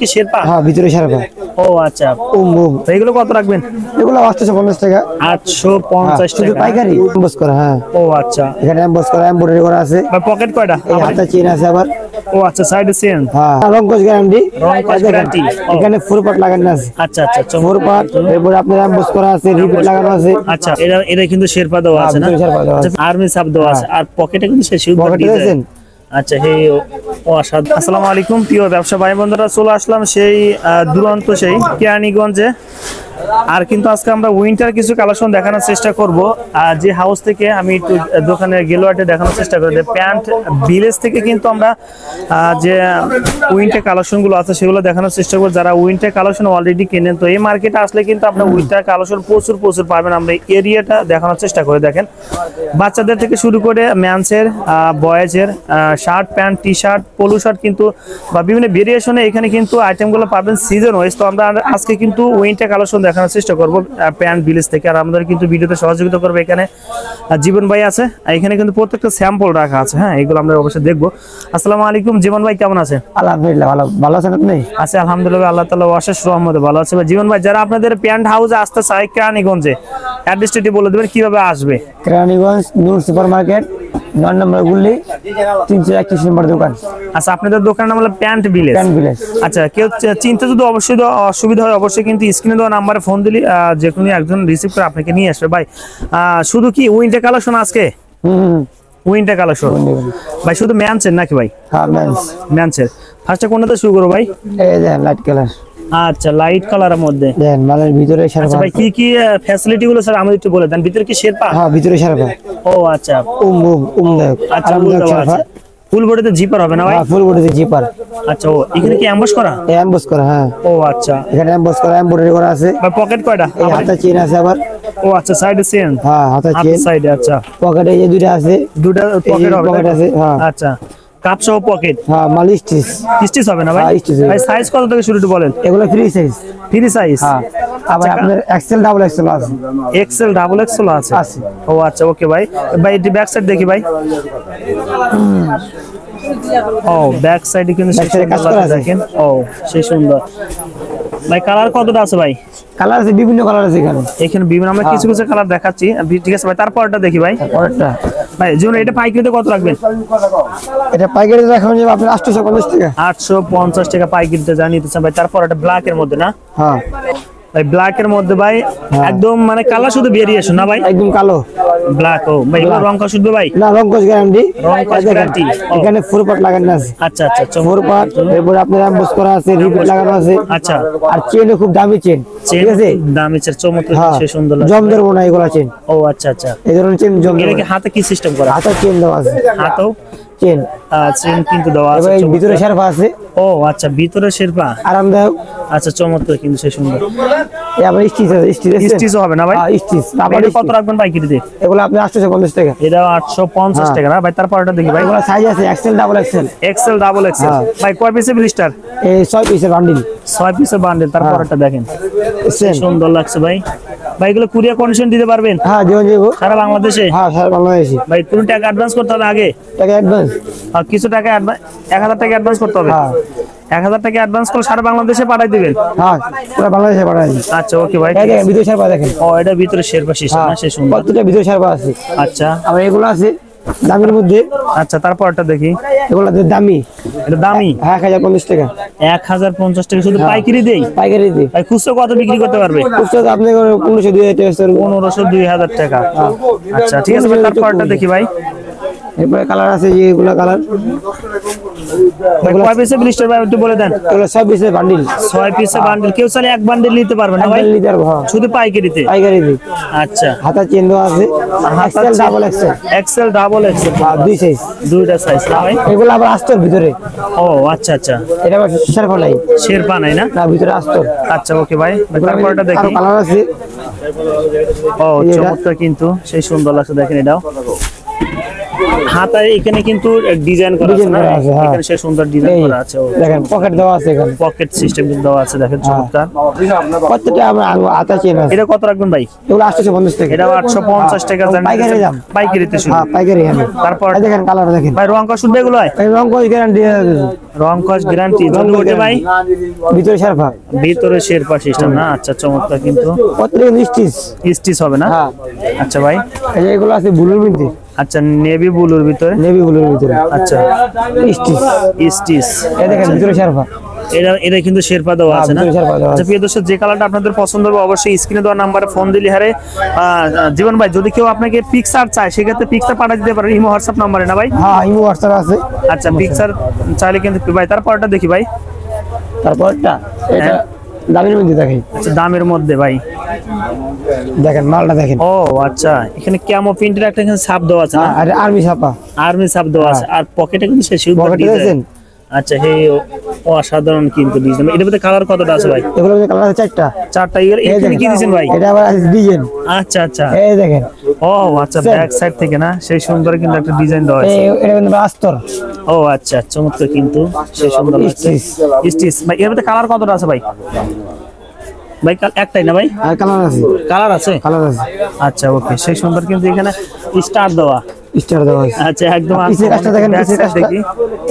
কি শেরপা? হ্যাঁ ভিতরে শেরপা। ও আচ্ছা, এগুলো কত রাখবেন? এগুলো 850 টাকা। 850 শুধু টাকা পাইকারি এমবস করা। হ্যাঁ ও আচ্ছা, এখানে এমবস করা, এমব্রয়ডারি করা আছে। পকেট কয়টা? এই হাতে চেন আছে আবার। ও আচ্ছা, সাইডে চেন। হ্যাঁ রংকশ গ্যারান্টি। রংকশ গ্যারান্টি। এখানে ফুল পাট লাগানো আছে। আচ্ছা আচ্ছা, ফুল পাট, এরপর আপনার এমবস করা আছে, রিপিট লাগানো আছে। আচ্ছা, এটা কিন্তু শেরপা দেওয়া আছে না? আর্মি ছাপ দেওয়া আছে, আর পকেটে কিন্তু সেই সুন্দর ডিজাইন। আচ্ছা, হে অসাধারণ। আসসালামু আলাইকুম প্রিয় ব্যবসা ভাই বন্ধুরা, চলে আসলাম সেই দুরন্ত সেই কেরানীগঞ্জে। আর কিন্তু আজকে আমরা উইন্টার কিছু কালেকশন দেখানোর চেষ্টা করব। যে হাউস থেকে আমি একটু দোকানে গেলোয়াটে দেখানোর চেষ্টা করি, প্যান্ট ভিলেজ থেকে কিন্তু আমরা যে উইন্টার কালেকশন গুলো আছে সেগুলো দেখানোর চেষ্টা করব। যারা উইন্টার কালেকশন অলরেডি কেনেন, তো এই মার্কেটে আসলে কিন্তু আপনার উইন্টার কালেকশন প্রচুর পাবেন। আমরা এরিয়াটা দেখানোর চেষ্টা করে দেখেন, বাচ্চাদের থেকে শুরু করে ম্যানসের, বয়েজের shirt, pant, T shirt, polo shirt কিন্তু বা বিভিন্ন ভেরিয়েশনে এখানে কিন্তু আইটেমগুলো পাবেন সিজন ওয়াইজ। তো আমরা আজকে কিন্তু উইন্টার কালেকশন দেখানোর চেষ্টা করব প্যান্ট ভিলেজ থেকে। আর আমাদের কিন্তু ভিডিওতে সহযোগিতা করবে এখানে জীবন ভাই আছে। এখানে কিন্তু প্রত্যেকটা স্যাম্পল রাখা আছে। হ্যাঁ, এগুলো আমরা অবশ্যই দেখবো। আসসালামু আলাইকুম জীবন ভাই, কেমন আছেন? আলহামদুলিল্লাহ ভালো আছেন আপনি? আচ্ছা আলহামদুলিল্লাহ, আল্লাহ তাআলা অশেষ রহমতে ভালো আছে। জীবন ভাই, যারা আপনাদের প্যান্ট হাউসে আসতে চায় কেরানীগঞ্জে, অ্যাড্রেসটি বলে দেবেন কিভাবে আসবে? কেরানীগঞ্জ নূর সুপার মার্কেট 9 নম্বর গুলি 331 নম্বর দোকান। আচ্ছা, আপনাদের দোকানের নাম হলো প্যান্ট ভিলেজ। আচ্ছা, কেউ চিন্তা যদি অবশ্যই অসুবিধা হয় অবশ্যই কিন্তু স্ক্রিনে দেওয়া নাম্বারে ফোন দিলে যে কোনো একজন রিসিভ করে আপনাকে নিয়ে আসবে। ভাই শুধু কি উইন্টার কালেকশন আজকে? উইন্টার কালেকশন ভাই, শুধু ম্যানসের নাকি ভাই? হ্যাঁ ম্যানসের। ফার্স্টে কোনটা শুরু করব ভাই? এই যে লাইট কালার। আচ্ছা, লাইট কালারের মধ্যে দেন মালের ভিতরে শেরপা। আচ্ছা ভাই, কি ফ্যাসিলিটি গুলো স্যার আমাদের একটু বলে দেন। ভিতরে কি শেরপা? হ্যাঁ ভিতরে শেরপা। ও আচ্ছা, আচ্ছা, ফুল বডিতে জিপার হবে না ভাই? হ্যাঁ ফুল বডিতে জিপার। আচ্ছা, ও এখানে কি এমবস করা? এমবস করা। হ্যাঁ ও আচ্ছা, এখানে এমবস করা, এমব্রয়ডারি করা আছে। ভাই পকেট কয়টা? এই হাতে চেন আছে আবার। ও আচ্ছা, সাইডে চেন। হ্যাঁ হাতে চেন, সাইডে। আচ্ছা, পকেটে এই যে দুটো আছে, দুটো পকেট হবে? পকেট আছে। হ্যাঁ আচ্ছা, কাপ সহ পকেট। হ্যাঁ মাল স্টিচ হবে না ভাই? ভাই সাইজ কত থেকে শুরু বলেন? এগুলো ফ্রি সাইজ। Free size? হ্যাঁ আবার আপনার এক্সেল ডাবল এক্সেল আছে। এক্সেল ডাবল এক্সেল আছে? ও আচ্ছা, ওকে ভাই। ভাই এটি ব্যাক সাইড দেখি ভাই। ও ব্যাক সাইডে কিন্তু দেখেন। ও সেই সুন্দর ভাই। কালার কতটা আছে ভাই? কালার আছে, বিভিন্ন কালার আছে এখানে বিভিন্ন। আমরা কিছু কালার দেখাচ্ছি, ঠিক আছে ভাই। তারপরটা দেখি ভাই। পরেরটা ভাই যেমন এটা পাইকারিতে কত রাখবেন? এটা পাইকারিতে রাখবেন যে আপনি 850 টাকা। 850 টাকা পাইকারিতে জানিয়েছেন ভাই। তারপর এটা ব্ল্যাক এর মধ্যে না? হ্যাঁ ভাই ব্ল্যাক এর মধ্যে ভাই একদম মানে কালার শুধু ভেরিয়েশন না ভাই? একদম কালো ব্ল্যাক। ও ভাই রং কস উঠবে ভাই? না রংকশ গ্যারান্টি। রংকশ গ্যারান্টি। এখানে ফুল পাট লাগানো আছে। আচ্ছা আচ্ছা, ফুল পাট, এরপর আপনার এমবস করা আছে, রিপিট লাগানো আছে। আচ্ছা, আর চেনও খুব দামি চেন। ঠিক আছে, দামি চেন, চমৎকার, সেই সুন্দর লাগে। জম ধরবো না এগুলা চেন। ও আচ্ছা আচ্ছা, এই ধরনের চেন জম। এটা কি হাতে কি সিস্টেম করা? হাতে চেন দেওয়া আছে। হাতেও চেন কিন্তু দেওয়া আছে। ভিতরে শেরপা আছে। ও আচ্ছা, ভিতরে শেরপা, আরামদায়ক। আচ্ছা, চমৎকার কিন্তু সেই সুন্দর। আবার স্টিচ হবে না ভাই? স্টিচ। তারপরে কত রাখবেন পাইকারিতে? এগুলো আপনি 850 টাকা। এটা 850 টাকা না ভাই? তারপরটা দেখি ভাই। এগুলো সাইজ আছে XL double XL. XL double XL ভাই। কয় পিসের ব্লিস্টার? এই 6 পিসের বান্ডিল। 6 পিসের বান্ডিল। তারপরটা দেখেন, সুন্দর লাগছে ভাই। ভাই এগুলো কুরিয়ার কন্ডিশন দিতে পারবেন? হ্যাঁ দেবো সারা বাংলাদেশে। হ্যাঁ সারা বাংলাদেশে। ভাই কোন টাকা অ্যাডভান্স করতে হবে আগে? টাকা অ্যাডভান্স? আর কিছু টাকা 1000 টাকা অ্যাডভান্স করতে হবে। হ্যাঁ 1000 টাকা অ্যাডভান্স করে সারা বাংলাদেশে পাঠাই দিবেন? হ্যাঁ পুরো বাংলাদেশে পাঠাই দিই। আচ্ছা ওকে ভাই। এই দেখেন ভিতরে শেরপা দেখেন। ও এটা ভিতরে শেরপা সিস্টেম না? সেই সুন্দর। প্রত্যেকটা ভিতরে শেরপা আছে। আচ্ছা, আবার এগুলো আছে দামের মধ্যে। আচ্ছা, তারপরটা দেখি। এগুলো দামি। এটা দামি? 1050 টাকা। 1050 টাকা শুধু পাইকারি দেই? পাইকারি দেই। ভাই খুচরা কত বিক্রি করতে পারবে? খুচরা আপনি 1500 2000 টাকা। আচ্ছা ঠিক আছে, তারপরটা দেখি ভাই। এরপরে কালার আছে যে এগুলা কালার। কয় পিসের ব্লিস্টার ভাই একটু বলে দেন? এগুলো 6 পিসের বান্ডিল। 6 পিসের বান্ডিল। কেউ চাইলে এক বান্ডিল নিতে পারবে না ভাই? নিতে পারবো শুধু পাইকারিতে? পাইকারি দিই। আচ্ছা, হাতা চেন দেওয়া আছে। XL double XL. XL double XL. হ্যাঁ দুই সাইজ। দুইটা সাইজ না ভাই? এগুলো আবার আস্তর ভিতরে। ও আচ্ছা আচ্ছা, এটা আবার শেরপা নাই। শেরপা নাই না? না ভিতরে আস্তর। আচ্ছা ওকে ভাই। তারপরটা দেখি। কালার আছে। ও চমৎকার কিন্তু সেই সুন্দর লাগছে, দেখেন এটাও। হাতায় এখানে কিন্তু ডিজাইন করা আছে না, এখানে সে সুন্দর ডিজাইন করা আছে। দেখেন পকেট দেওয়া আছে, এখানে পকেট সিস্টেম কিন্তু দেওয়া আছে, দেখেন চমৎকার। কতটা আমরা হাতা চেন আছে। এটা কত রাখবেন ভাই? এগুলো 850 টাকা। এটা 850 টাকা জানেন, পাইকারি দাম, পাইকারিতে শুরু। হ্যাঁ পাইকারি। তারপর দেখেন কালার দেখেন ভাই, রং কস শুনবে এগুলো? এই রং কই গ্যারান্টি, রং কস গ্যারান্টি যদি ওঠে ভাই। ভিতরে শেরপা, ভিতরে শেরপা সিস্টেম না? আচ্ছা চমৎকার কিন্তু। কতটা স্টিচ স্টিচ হবে না? হ্যাঁ। আচ্ছা ভাই, এই যে এগুলো আছে ব্লুর মধ্যে, আচ্ছা নেভি ব্লুর ভিতরে, নেভি ব্লুর ভিতরে, আচ্ছা স্টিচ। স্টিচ, এই দেখেন ভিতরে শেরপা, এটা কিন্তু শেরপা দেওয়া আছে না? ভিতরে শেরপা দেওয়া আছে। আচ্ছা প্রিয় দর্শক, যে কালারটা আপনাদের পছন্দ হবে অবশ্যই স্ক্রিনে দেওয়া নাম্বারে ফোন দিলে হারে জীবন ভাই, যদি কেউ আপনাকে পিকচার চায় সেক্ষেত্রে পিকচার পাঠিয়ে দিতে পারেন ইমো হোয়াটসঅ্যাপ নাম্বারে না ভাই? হ্যাঁ ইমো হোয়াটসঅ্যাপ আছে। আচ্ছা পিকচার চাইলে কিন্তু ভাই। তারপরটা দেখি ভাই, তারপরটা এটা দামের মধ্যে দেখেন। আচ্ছা দামের মধ্যে ভাই, দেখেন মালটা দেখেন। ও আচ্ছা, এখানে ক্যামো প্রিন্টের একটা এখানে ছাপ দেওয়া আছে না? আর আর্মি ছাপা, আর্মি ছাপ দেওয়া আছে। আর পকেটে কিন্তু সে সুন্দর পকেটে ডিজাইন। দেখেন। আচ্ছা হে অসাধারণ কিন্তু ডিজাইন। এটার মধ্যে কালার কতটা আছে ভাই? এগুলো কালার আছে 4টা। 4টা। এখানে কি দিয়েছেন ভাই? এটা আবার আছে ডিজাইন। আচ্ছা আচ্ছা, এই দেখেন। ও আচ্ছা, ব্যাক সাইড থেকে না সেই সুন্দর কিন্তু একটা ডিজাইন দেওয়া আছে। এটা কিন্তু আস্তর। ও আচ্ছা চমৎকার কিন্তু, সেই সুন্দর লাগছে। স্টিচ ভাই, এর মধ্যে কালার কতটা আছে ভাই? ভাই একটাই না ভাই? আর কালার আছে, কালার আছে। কালার আছে। আচ্ছা ওকে, সেই সুন্দর কিন্তু এখানে স্টার দেওয়া। স্টার দেওয়া আছে। আচ্ছা একদম। পিছের কাজটা দেখেন, পিছের কাজটা দেখি।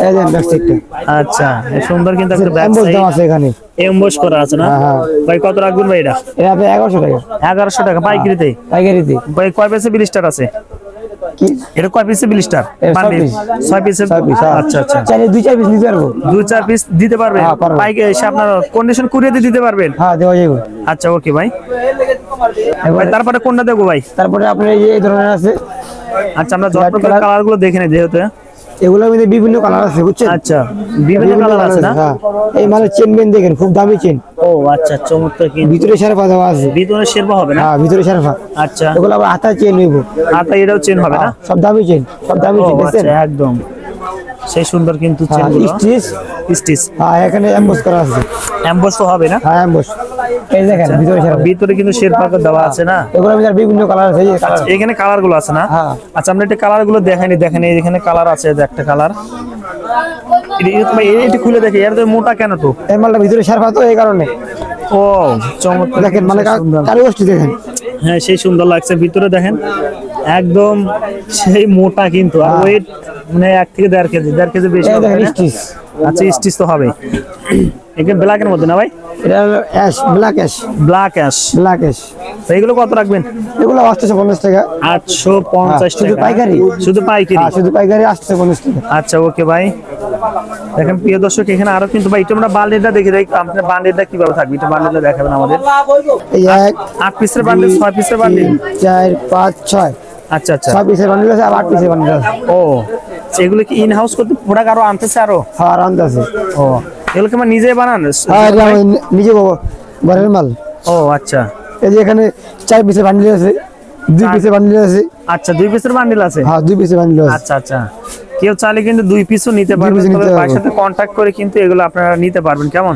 এই দেখেন ব্যাক সাইডটা। আচ্ছা এই সুন্দর কিন্তু একটা ব্যাক এমবস সাইড দেওয়া আছে এখানে, এমবস করা আছে না? হ্যাঁ। ভাই কত রাখবেন ভাই এটা? এটা আপনি 1100 টাকা। 1100 টাকা পাইকারিতে? পাইকারিতে। ভাই কয় পিসের ব্লিস্টার আছে? কি এটা কয় পিসের ব্লিস্টার? 6 পিসের। আচ্ছা আচ্ছা, চাইলে 2-4 পিস নিতে পারবো। 2-4 পিস দিতে পারবেন? হ্যাঁ, পারবো। পাইকারি এসে আপনার কন্ডিশন কুরিয়ারে দিতে পারবেন? হ্যাঁ দেওয়া যাবে। আচ্ছা ওকে ভাই। ভাই তারপরে কোনটা দেবো ভাই? তারপরে আপনার এই ধরনের আছে। আচ্ছা আমরা যত প্রকার কালার গুলো দেখে নেই যেহেতু। এগুলোর মধ্যে বিভিন্ন কালার আছে বুঝছেন? আচ্ছা বিভিন্ন কালার আছে না? হ্যাঁ। এই মালের চেন বেন দেখেন, খুব দামি চেন। ও আচ্ছা চমৎকার কিন্তু। ভিতরে শেরপা দেওয়া আছে। ভিতরে শেরপা হবে না? হ্যাঁ ভিতরে শেরপা। আচ্ছা, এগুলো আবার হাতা চেন হইব। হাতা এটাও চেন হবে না? সব দামি চেন, সব দামি ও চেন দেখছেন? আচ্ছা একদম সেই সুন্দর কিন্তু চেন গুলো। স্টিচ। স্টিচ, হ্যাঁ এখানে এমবস করা আছে। এমবস তো হবে না? হ্যাঁ এমবস। এই দেখেন ভিতরে শেরপা। ভিতরে কিন্তু শেরপা দেওয়া আছে না? এগুলোর মধ্যে বিভিন্ন কালার আছে। এই যে কালার, এখানে কালার গুলো আছে না? হ্যাঁ। আচ্ছা আমরা এটা কালার গুলো দেখাইনি, দেখেন এই এখানে কালার আছে, এই যে একটা কালার। এটা খুলে দেখি, এর তো মোটা কেন তো? এই মালটা ভিতরে শেরপা তো এই কারণে। ও চমৎকার দেখেন মানে সুন্দর। কারিগরটি দেখেন। হ্যাঁ সেই সুন্দর লাগছে। ভিতরে দেখেন একদম সেই মোটা কিন্তু, আর ওয়েট মানে 1 থেকে 1.5 কেজি, 1.5 কেজি বেশি এই হবে দেখেন না? স্টিচ। আচ্ছা স্টিচ তো হবে। এখানে ব্ল্যাকের মধ্যে না ভাই? এটা ash, black ash, black ash. Black ash. তো এগুলো কত রাখবেন? এগুলো 850 টাকা। 850 শুধু টাকা পাইকারি? শুধু পাইকারি? হ্যাঁ শুধু পাইকারি 850 টাকা। আচ্ছা ওকে ভাই। দেখেন প্রিয় দর্শক, এখানে আরো কিন্তু ভাই, এটা আমরা বান্ডেলটা দেখে দেখ, আপনার বান্ডেলটা কিভাবে থাকবে এটা বান্ডেলটা দেখাবেন আমাদের। এই 1 8 পিসের বান্ডেল, 6 পিসের বান্ডেল? 4 5 6। আচ্ছা আচ্ছা 6 পিসের বান্ডেল আছে আর 8 পিসের বান্ডেল আছে। ও এগুলো কি ইন হাউস করতে প্রোডাক্ট আরো আনতেছে আরো? হ্যাঁ আনতে আছে। ও এগুলো কি মানে নিজে বানান? হ্যাঁ এটা আমি নিজে ঘরের মাল। ও আচ্ছা। এই যে এখানে 4 পিসের বান্ডেল আছে, 2 পিসের বান্ডেল আছে। আচ্ছা 2 পিসের বান্ডেল আছে? হ্যাঁ 2 পিসের বান্ডেল আছে। আচ্ছা আচ্ছা, কেউ চাইলে কিন্তু 2 পিসও নিতে পারবেন, পিসও নিতে তবে পারবো। ভাইয়ের সাথে কন্টাক্ট করে কিন্তু এগুলো আপনারা নিতে পারবেন। কেমন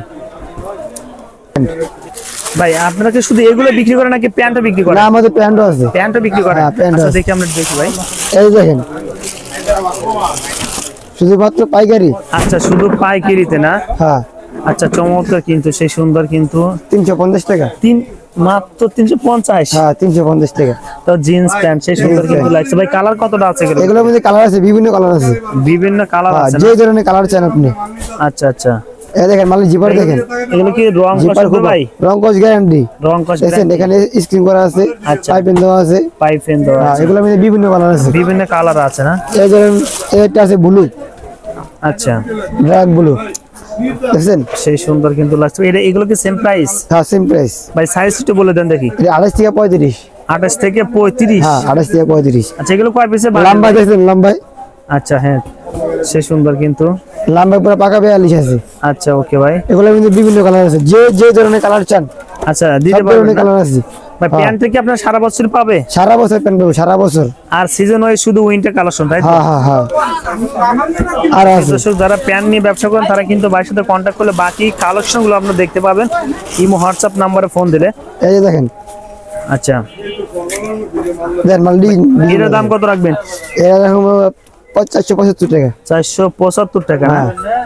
ভাই, আপনারা কি শুধু এগুলো বিক্রি করেন নাকি প্যান্টও বিক্রি করেন? না আমাদের প্যান্টও আছে। প্যান্টও বিক্রি করেন? হ্যাঁ, প্যান্টও আচ্ছা আছে। দেখি আমরা দেখি ভাই। এই দেখেন শুধুমাত্র পাইকারি। আচ্ছা শুধু পাইকারিতে না? হ্যাঁ আচ্ছা চমৎকার কিন্তু, সেই সুন্দর কিন্তু। 350 টাকা। মাত্র 350? হ্যাঁ 350 টাকা। তো জিন্স প্যান্ট সেই সুন্দর কিন্তু লাগছে ভাই। কালার কতটা আছে এগুলো? এগুলোর মধ্যে কালার আছে, বিভিন্ন কালার আছে। বিভিন্ন কালার হ্যাঁ, আছে যে না? ধরনের কালার চান আপনি। আচ্ছা আচ্ছা, এই দেখেন মালের জিপার দেখেন। এগুলো কি রং জিপার কস খুব ভাই? রং কস গ্যারান্টি। রং কস দেখেন এখানে স্ক্রিন করা আছে, আচ্ছা। পাইপেন দেওয়া আছে। পাইপ ফ্যান দেওয়া হ্যাঁ আছে। এগুলোর মধ্যে বিভিন্ন কালার আছে। বিভিন্ন কালার আছে না? এই ধরেন এটা আছে ব্লু, আচ্ছা ব্ল্যাক ব্লু দেখছেন? সেই সুন্দর কিন্তু লাগছে। এগুলো কি সেম প্রাইস? হ্যাঁ সেম প্রাইস। ভাই সাইজ একটু বলে দেন দেখি। এটা 28 থেকে 35। 28 থেকে 35? হ্যাঁ 28 থেকে 35। আচ্ছা এগুলো কয় পিসে? লম্বা দেখছেন লম্বায়? আচ্ছা হ্যাঁ সেই সুন্দর কিন্তু। লম্বায় পুরো পাকা 42 আছে। আচ্ছা ওকে ভাই। এগুলোর মধ্যে বিভিন্ন কালার আছে, যে যে ধরনের কালার চান আচ্ছা দিতে সব পারবেন ধরনের না? কালার আছে। ভাই প্যান্ট কি আপনার সারা বছর পাবে? সারা বছর প্যান্ট পাবো, সারা বছর। আর সিজন ওয়াইজ শুধু উইন্টার কালেকশন তাই তো? হ্যাঁ হ্যাঁ হ্যাঁ আর আছে। দর্শক যারা প্যান্ট নিয়ে ব্যবসা করেন তারা কিন্তু ভাইয়ের সাথে কন্ট্যাক্ট করলে বাকি কালেকশন গুলো আপনারা দেখতে পাবেন ইমো হোয়াটসঅ্যাপ নাম্বারে ফোন দিলে। এই যে দেখেন আচ্ছা দেন মাল এটার দাম কত রাখবেন? এরা দেখুন 475 টাকা। 475 টাকা না? হ্যাঁ।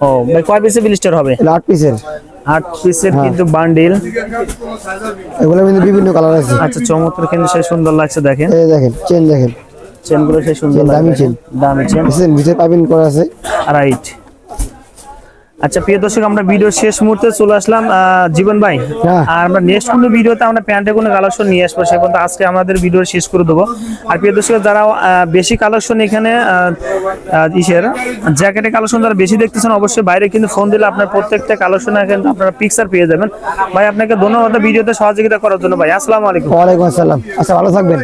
ও ভাই কয় পিসের ব্লিস্টার হবে? 8 পিসের। 8 পিসের কিন্তু বান্ডিল। এগুলো কিন্তু বিভিন্ন কালার আছে। আচ্ছা চমৎকার, কিন্তু সে সুন্দর লাগছে দেখেন। এই দেখেন চেন দেখেন, চেনগুলো সে সুন্দর দামি লাগছে, চেন। দামি চেন। ভিতরে পাইপিং করা আছে। রাইট। আচ্ছা প্রিয় দর্শক, আমরা ভিডিওর শেষ মুহূর্তে চলে আসলাম জীবন ভাই। হ্যাঁ। আর আমরা নেক্সট কোনো ভিডিওতে আমরা প্যান্টের কোনো কালেকশন নিয়ে আসবো, সে পর্যন্ত আজকে আমাদের ভিডিও শেষ করে দেবো। আর প্রিয় দর্শক, যারা বেশি কালেকশন এখানে ইসের জ্যাকেটের কালেকশন যারা বেশি দেখতেছেন, অবশ্যই বাইরে কিন্তু ফোন দিলে আপনার প্রত্যেকটা কালেকশনে কিন্তু আপনারা পিকচার পেয়ে যাবেন। ভাই আপনাকে ধন্যবাদ ভিডিওতে সহযোগিতা করার জন্য ভাই। আসসালামু আলাইকুম। ওয়ালাইকুম আসসালাম। আচ্ছা ভালো থাকবেন।